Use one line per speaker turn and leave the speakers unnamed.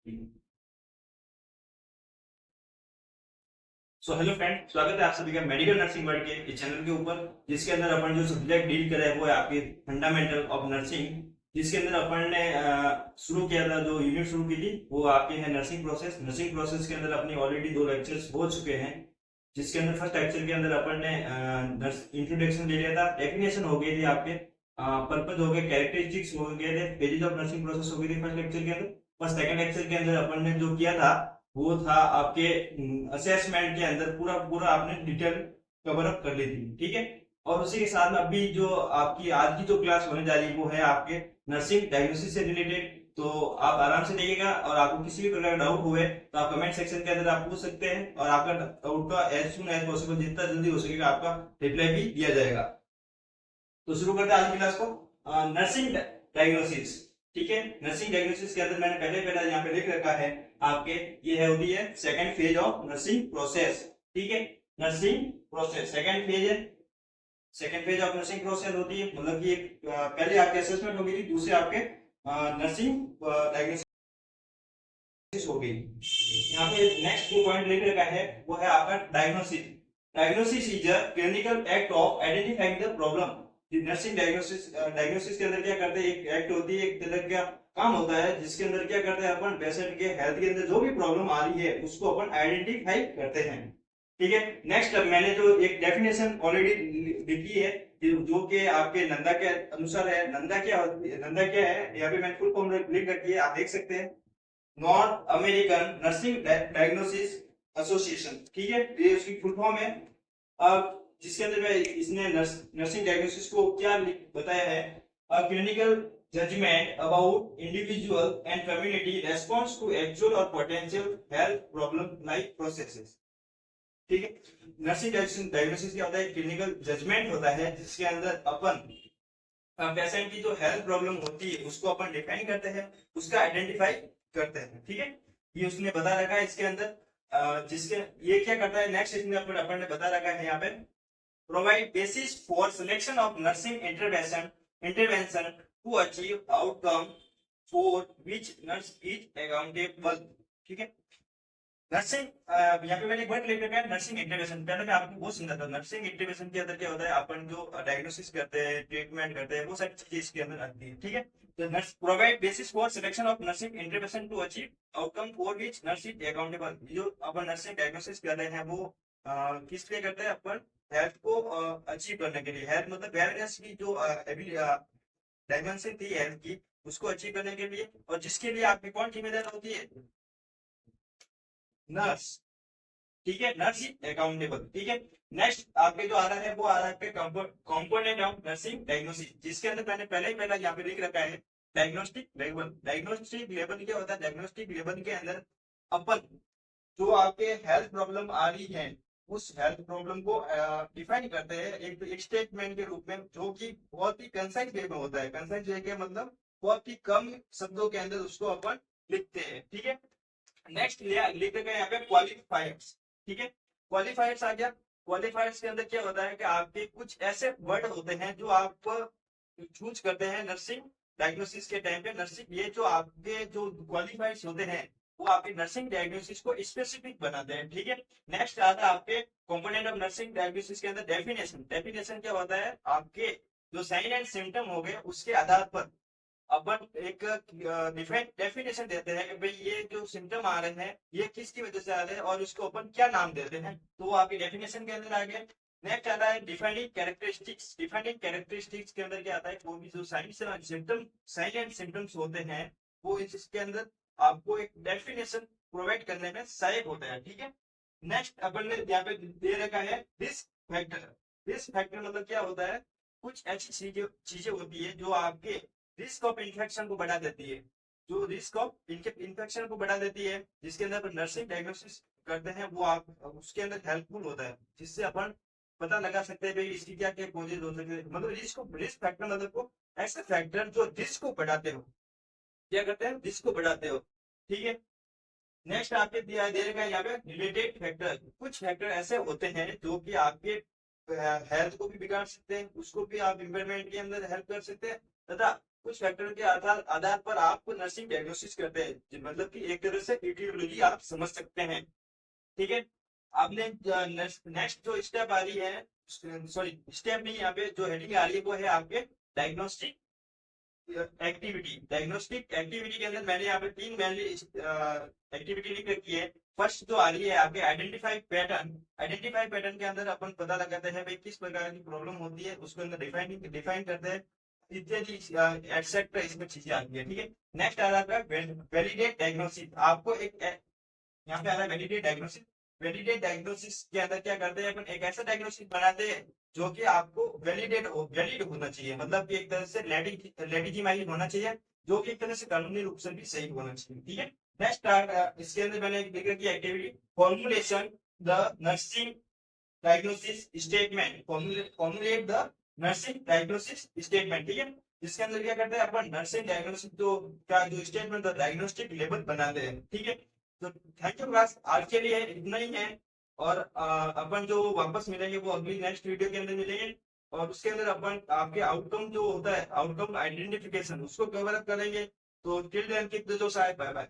Hello friend, स्वागत है आप सभी का मेडिकल नर्सिंग वर्ड के इस चैनल के ऊपर, जिसके अंदर अपन जो सब्जेक्ट डील कर रहे हैं वो है आपके फंडामेंटल ऑफ नर्सिंग। जिसके अंदर अपन ने शुरू किया था, जो यूनिट शुरू की थी वो आपके है नर्सिंग प्रोसेस। नर्सिंग प्रोसेस के अंदर अपनी ऑलरेडी 2 लेक्चर्स हो चुके हैं, जिसके अंदर फर्स्ट लेक्चर के अंदर अपन ने इंट्रोडक्शन ले लिया था, डेफिनेशन हो गई थी आपके, पर्पज हो गए, कैरेक्टरिस्टिक्स हो गए थे, पेजेस ऑफ नर्सिंग प्रोसेस हो गई थी फर्स्ट लेक्चर के अंदर। बस सेकंड लेक्चर के अंदर अपन ने जो किया था वो था आपके असेसमेंट के अंदर पूरा पूरा आपने डिटेल कवर अप कर ली थी, ठीक है। और उसी के साथ में अभी जो आपकी आज की जो क्लास होने जा रही है वो है आपके नर्सिंग डायग्नोसिस से रिलेटेड। तो आप आराम से देखिएगा, और आपको किसी भी प्रकार का डाउट हुए तो आप कमेंट सेक्शन के अंदर आप पूछ सकते हैं, और आपका डाउट का एज सुन एज पॉसिबल, जितना जल्दी हो सकेगा आपका रिप्लाई भी दिया जाएगा। तो शुरू करते हैं आज की क्लास को। नर्सिंग डायग्नोसिस, ठीक है। नर्सिंग डायग्नोसिस के अंदर मैंने पहले पहले यहाँ पे लिख रखा है आपके, ये है होती है second phase of nursing process, ठीक है। नर्सिंग प्रोसेस सेकंड फेज है। Second phase of nursing process होती है, मतलब कि पहले आपके असेसमेंट हो गई थी, दूसरे आपके नर्सिंग डायग्नोसिस हो गई। यहाँ पे नेक्स्ट जो पॉइंट लिख रखा है वो है आपका diagnosis. Diagnosis is a clinical act of identifying the problem. Nursing diagnosis diagnosis के अंदर क्या करते हैं, एक एक्ट होती है, एक तरह का काम होता है, जिसके अंदर क्या करते हैं अपन पेशेंट के हेल्थ के अंदर जो भी प्रॉब्लम आ रही है उसको अपन आइडेंटिफाई करते हैं, ठीक है। नेक्स्ट मैंने जो एक डेफिनेशन ऑलरेडी लिखी है, जो कि आपके नंदा के अनुसार है। नंदा क्या होती है, नंदा क्या है, यहाँ पे मैंने फुल फॉर्म लिख रखी है, आप देख सकते हैं। North American nursing diagnosis association, ठीक है, ये उसकी फुल फॉर्म है। अब जिसके अंदर में इसने नर्सिंग डायग्नोसिस को क्या बताया है, a clinical judgment about individual and community response to actual और potential health problem like processes, ठीक है। नर्सिंग डायग्नोसिस क्या होता है, क्लिनिकल जजमेंट होता है, जिसके अंदर अपन पेशेंट की जो हेल्थ प्रॉब्लम होती है उसको अपन डिफाइन करते हैं, उसका आइडेंटिफाई करते हैं, ठीक है। ये उसने बता रखा है इसके अंदर। जिसके ये क्या करता है, नेक्स्ट इसमें अपन ने बता रखा है यहाँ पे, provide basis for selection of nursing intervention to achieve outcome for which nurse is accountable, ठीक है। नर्सिंग यहाँ पे मैंने एक वर्ड लिख रखा है, नर्सिंग इंटरवेंशन। पहले मैं आपको वो समझाता हूँ, नर्सिंग इंटरवेंशन के अंदर क्या होता है, अपन जो डायग्नोसिस करते हैं, ट्रीटमेंट करते हैं, वो सारी चीजें इसके अंदर आती है, ठीक है। तो nurse provide basis for selection of nursing intervention to achieve outcome for which nurse is accountable. जो अपन नर्सिंग डायग्नोसिस कर रहे हैं वो किस लिए करते हैं, अपन हेल्थ को अचीव करने के लिए। हेल्थ मतलब वेलनेस की जो डायमेंशन थी हेल्थ की, उसको अचीव करने के लिए, और जिसके लिए आपकी कौन जिम्मेदार होती है, नर्स, ठीक है। नर्स अकाउंटेबल, ठीक है। नेक्स्ट आपके जो आ रहा है वो आ रहा है कंपोनेंट ऑफ नर्सिंग डायग्नोसिस, जिसके अंदर मैंने पहले ही पहला यहाँ पे लिख रखा है डायग्नोस्टिक लेवल। डायग्नोस्टिक लेवल क्या होता है, डायग्नोस्टिक लेवल के अंदर अपन जो आपके हेल्थ प्रॉब्लम आ रही है उस हेल्थ प्रॉब्लम को डिफाइन करते हैं एक स्टेटमेंट के रूप में, जो कि बहुत ही कंसाइज वे में होता है। कंसाइज वे के मतलब बहुत ही कम शब्दों के अंदर उसको अपन लिखते हैं, ठीक है। नेक्स्ट लिख रखा है यहाँ पे क्वालिफायर्स, ठीक है। क्वालिफायर्स आ गया। क्वालिफायर्स के अंदर क्या होता है कि आपके कुछ ऐसे वर्ड होते हैं जो आप चूज करते हैं नर्सिंग डायग्नोसिस के टाइम पे। नर्सिंग ये जो आपके जो क्वालिफायर्स होते हैं वो आपके नर्सिंग डायग्नोसिस को स्पेसिफिक बनाते हैं, ठीक है। नेक्स्ट आता है आपके कंपोनेंट ऑफ नर्सिंग डायग्नोसिस के अंदर डेफिनेशन। डेफिनेशन क्या होता है, आपके जो साइन एंड सिम्टम हो गए उसके आधार पर अपन एक डेफिनेशन देते हैं कि भाई ये जो सिम्टम आ रहे हैं ये किसकी वजह से आ रहे हैं और उसको अपन क्या नाम देते हैं, तो वो आपके डेफिनेशन के अंदर आ गया। नेक्स्ट आता है डिफाइनिंग कैरेक्टरिस्टिक्स। डिफाइनिंग कैरेक्टरिस्टिक्स के अंदर क्या आता है, वो भी जो साइन एंड सिम्टम्स होते हैं वो इसके अंदर आपको एक डेफिनेशन प्रोवाइड करने में सहायक होता है, ठीक है। नेक्स्ट अपन ने यहाँ पे दे रखा है रिस्क फैक्टर। रिस्क फैक्टर मतलब क्या होता है, कुछ ऐसी चीजें होती है जो आपके रिस्क ऑफ इन्फेक्शन को बढ़ा देती है, जो रिस्क ऑफ इन्फेक्शन को बढ़ा देती है, जिसके अंदर नर्सिंग डायग्नोसिस करते हैं वो आप उसके अंदर हेल्पफुल होता है, जिससे अपन पता लगा सकते हैं भाई इसकी क्या क्या कॉजेज हो सकते हैं। मतलब रिस्क फैक्टर मतलब को ऐसे फैक्टर जो रिस्क को बढ़ाते हो, क्या करते हैं, रिस्क को बढ़ाते हो, ठीक है। नेक्स्ट आपके दिया दे रखा है यहाँ पे रिलेटेड फैक्टर। कुछ फैक्टर ऐसे होते हैं जो कि आपके हेल्थ को भी बिगाड़ सकते हैं, उसको भी आप इम्पेयरमेंट के अंदर हेल्प कर सकते हैं, तथा कुछ फैक्टर के आधार आधार पर आप नर्सिंग डायग्नोसिस करते हैं, मतलब कि एक तरह से ईटियोलॉजी आप समझ सकते हैं। ठीक है। आपने नेक्स्ट जो स्टेप आ रही है, सॉरी स्टेप नहीं, यहाँ पे जो हेडिंग आ रही है वो है आपके डायग्नोस्टिक एक्टिविटी। डायग्नोस्टिक एक्टिविटी के अंदर मैंने यहाँ पे तीन मेनली एक्टिविटी लिख रखी है। फर्स्ट जो आ रही है आपके आइडेंटिफाई पैटर्न। आइडेंटिफाई पैटर्न के अंदर अपन पता लगाते हैं भाई किस प्रकार की प्रॉब्लम होती है, उसके अंदर डिफाइन करते हैं इत्यादि एटसेट्रा इसमें चीजें आती है। ठीक है। नेक्स्ट आ रहा है वैलिडेट डायग्नोसिस। आपको एक यहाँ पे आ रहा है वैलिडेट डायग्नोसिस। वैलिडेट डायग्नोसिस के अंदर क्या करते हैं अपन, एक ऐसा डायग्नोसिस बनाते हैं जो कि आपको वैलिड होना चाहिए, मतलब कि एक तरह से लेजिटिमाइज होना चाहिए, जो कि एक तरह से कानूनी रूप से भी सही होना चाहिए। ठीक है। नेक्स्ट इसके अंदर मैंने लिख रखी activity formulation the nursing diagnosis statement. Formulate the nursing diagnosis statement. ठीक है। जिसके अंदर क्या करते हैं अपन नर्सिंग डायग्नोसिस जो स्टेटमेंट डायग्नोस्टिक लेबल बनाते हैं। ठीक है। तो थैंक यू क्लास, आज के लिए इतना ही है। और अपन जो वापस मिलेंगे वो अगली नेक्स्ट वीडियो के अंदर मिलेंगे, और उसके अंदर अपन आपके आउटकम जो होता है, आउटकम आइडेंटिफिकेशन, उसको कवर अप करेंगे। तो टिल देन कीप द जोश, बाय बाय।